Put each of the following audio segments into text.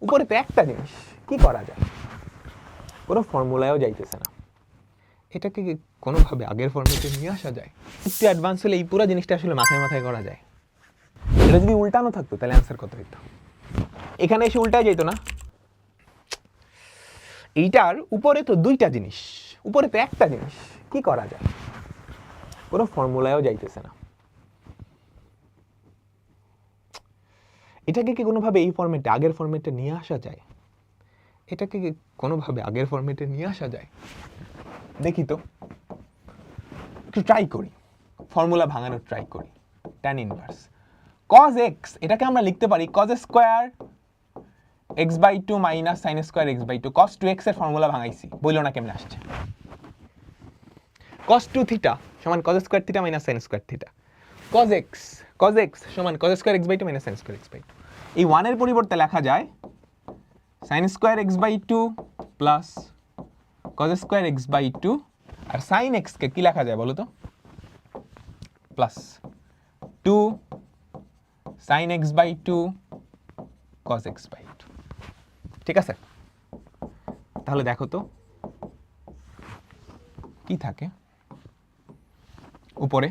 উপরে তো একটা জিনিস, কি করা যায়? কোনো ফর্মুলায়ও যাইতেছে না। এটাকে কোনোভাবে আগের ফর্মেটে নিয়ে আসা যায়? একটু অ্যাডভান্স হলে এই পুরো জিনিসটা আসলে মাথায় মাথায় করা যায়। এটা যদি উল্টানো থাকতো তাহলে অ্যান্সার কত হইতো? এখানে এসে উল্টায় যেত না। এইটার উপরে তো দুইটা জিনিস, উপরে তো একটা জিনিস, কি করা যায়? কোনো ফর্মুলায়ও যাইতেছে না। এটাকে কি কোনোভাবে এই ফর্মেটে আগের ফর্মেটে নিয়ে আসা যায়? এটাকে কি কোনোভাবে আগের ফর্মেটে নিয়ে আসা যায়? দেখি তো, একটু ট্রাই করি, ফর্মুলা ভাঙানোর ট্রাই করি। tan ইনভার্স cos x, এটাকে আমরা লিখতে পারি cos square x/2 minus sin square x/2। cos 2x এর ফর্মুলা ভাঙাইছি, বইলো না কেমনে আসছে। cos 2 থিটা সমান cos square theta minus sin square theta. cos x সমান cos square x/2 minus sin square x/2। এই 1 এর পরিবর্তে লেখা যায় sin square x/2 plus cos square x/2, আর sin x কে কি লেখা যায় বলো তো? Plus 2 sin x/2 cos x/2। ঠিক আছে, তাহলে দেখো তো কি থাকে উপরে,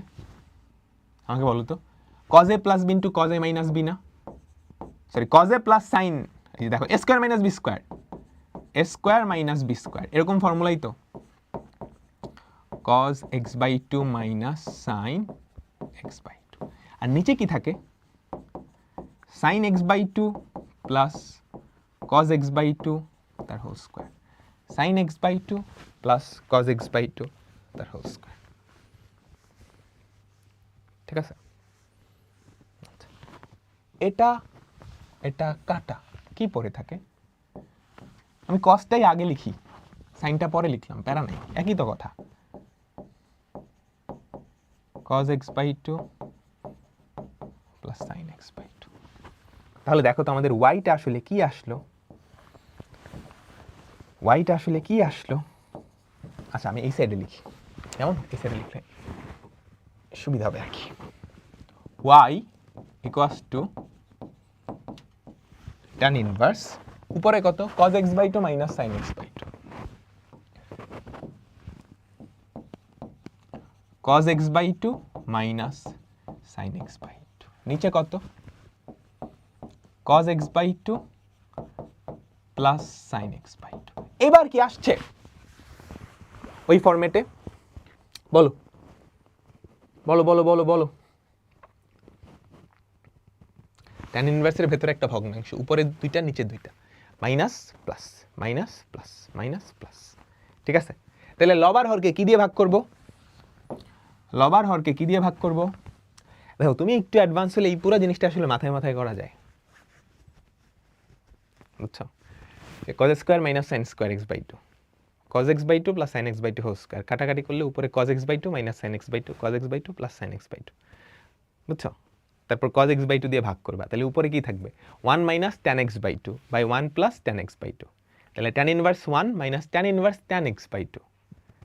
আমাকে বলো তো। cos a plus b into cos a minus b না, sorry cos a plus sign, এই দেখো a square minus b square, a square minus b square, এরকম ফর্মুলাই তো। cos x/2 minus sin x/2, আর নিচে কি থাকে? sin x/2 plus cos x/2 তার whole square, sin x/2 plus cos x/2 তার whole square. ঠিক আছে, এটা এটা কাটা কি পরে থাকে? আমি cosটাই আগে লিখি, সাইনটা পরে লিখলাম, প্যারা নাই, একই তো কথা। cos x/2 plus sin x/2। তাহলে দেখো তো আমাদের yটা আসলে কি আসলো? yটা আসলে কি আসলো? আচ্ছা আমি এই সাইডে লিখি, কেমন? এই সাইডে লিখলে সুবিধা হবে আর কি। y equals to tan inverse, উপরে কত? cos x/2 minus sin x/2, cos x/2 minus sin x/2, নিচে কত? cos x/2 plus sin x/2। এবার কি আসছে ওই ফরম্যাটে? বলো বলো বলো বলো বলো। tan ইনভার্সের ভেতরে একটা ভগ্নাংশ, উপরে দুইটা নিচে দুইটা, minus plus minus plus minus plus. ঠিক আছে, তাহলে লব আর হরকে কি দিয়ে ভাগ করব? লব আর হরকে কি দিয়ে ভাগ করব? দেখো তুমি একটু অ্যাডভান্স হলে এই পুরো জিনিসটা আসলে মাথায় মাথায় করা যায়, বুঝছো? cos square minus sin square x/2, cos x/2 plus sin x/2 whole square, কাটাকাটি করলে উপরে cos x/2 minus sin x/2, cos x/2 plus sin x/2, বুঝছো? তারপর cos x/2 দিয়ে ভাগ করবা, তাহলে উপরে কি থাকবে? 1 minus tan x/2 by 1 plus tan x/2, তাহলে tan inverse 1 minus tan inverse tan x/2,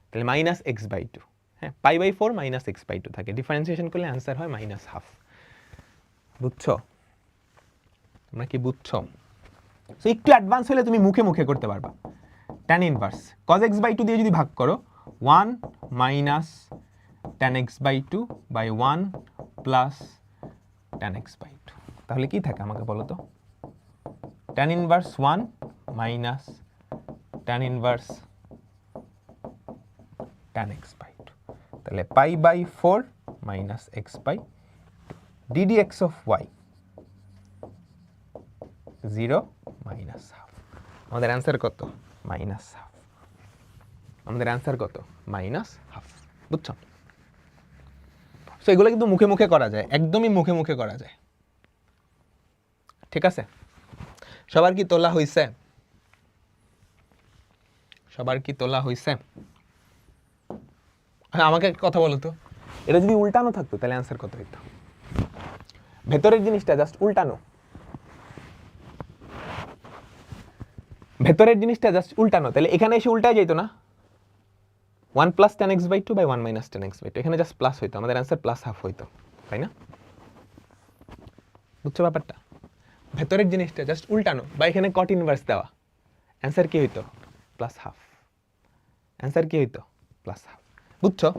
তাহলে মাইনাস x/2। হ্যাঁ, পাই বাই 4 মাইনাস x/2 থাকে, ডিফারেন্সিয়েশন করলে অ্যান্সার হয় মাইনাস হাফ। বুঝছো? তোমরা কি বুঝছো? সো একটু অ্যাডভান্স হলে তুমি মুখে মুখে করতে পারবা। tan ইনভার্স cos x/2 দিয়ে যদি ভাগ করো, 1 minus tan x/2 by 1 plus tan x/2, তাহলে কি থাকে আমাকে বলো তো? tan inverse 1 minus tan inverse tan x/2, তাহলে pi by 4 minus x/2 ddx of y 0 minus half. আমাদের অ্যান্সার কত? Minus half. আমাদের অ্যান্সার কত? Minus half. বুঝছো? সো এগুলো কিন্তু মুখে মুখে করা যায়, একদমই মুখে মুখে করা যায়। ঠিক আছে, সবার কি তোলা হইছে? সবার কি তোলা হইছে? হ্যাঁ, আমাকে কথা বলো তো, এটা যদি উল্টানো থাকতো তাহলে অ্যান্সার কত হইতো? ভেতরের জিনিসটা জাস্ট উল্টানো, ভেতরের জিনিসটা জাস্ট উল্টানো, তাহলে এখানে এসে উল্টায় যেত না? 1 plus tan x/2 by 1 minus tan x/2, এখানে জাস্ট প্লাস হইতো, আমাদের অ্যান্সার প্লাস হাফ হইতো, তাই না? বুঝছো ব্যাপারটা? ভেতরের জিনিসটা জাস্ট উল্টানো বা এখানে কট ইনভার্স দেওয়া, অ্যান্সার কি হইতো? +1/2। অ্যান্সার কি হইতো? +1/2। বুঝছো?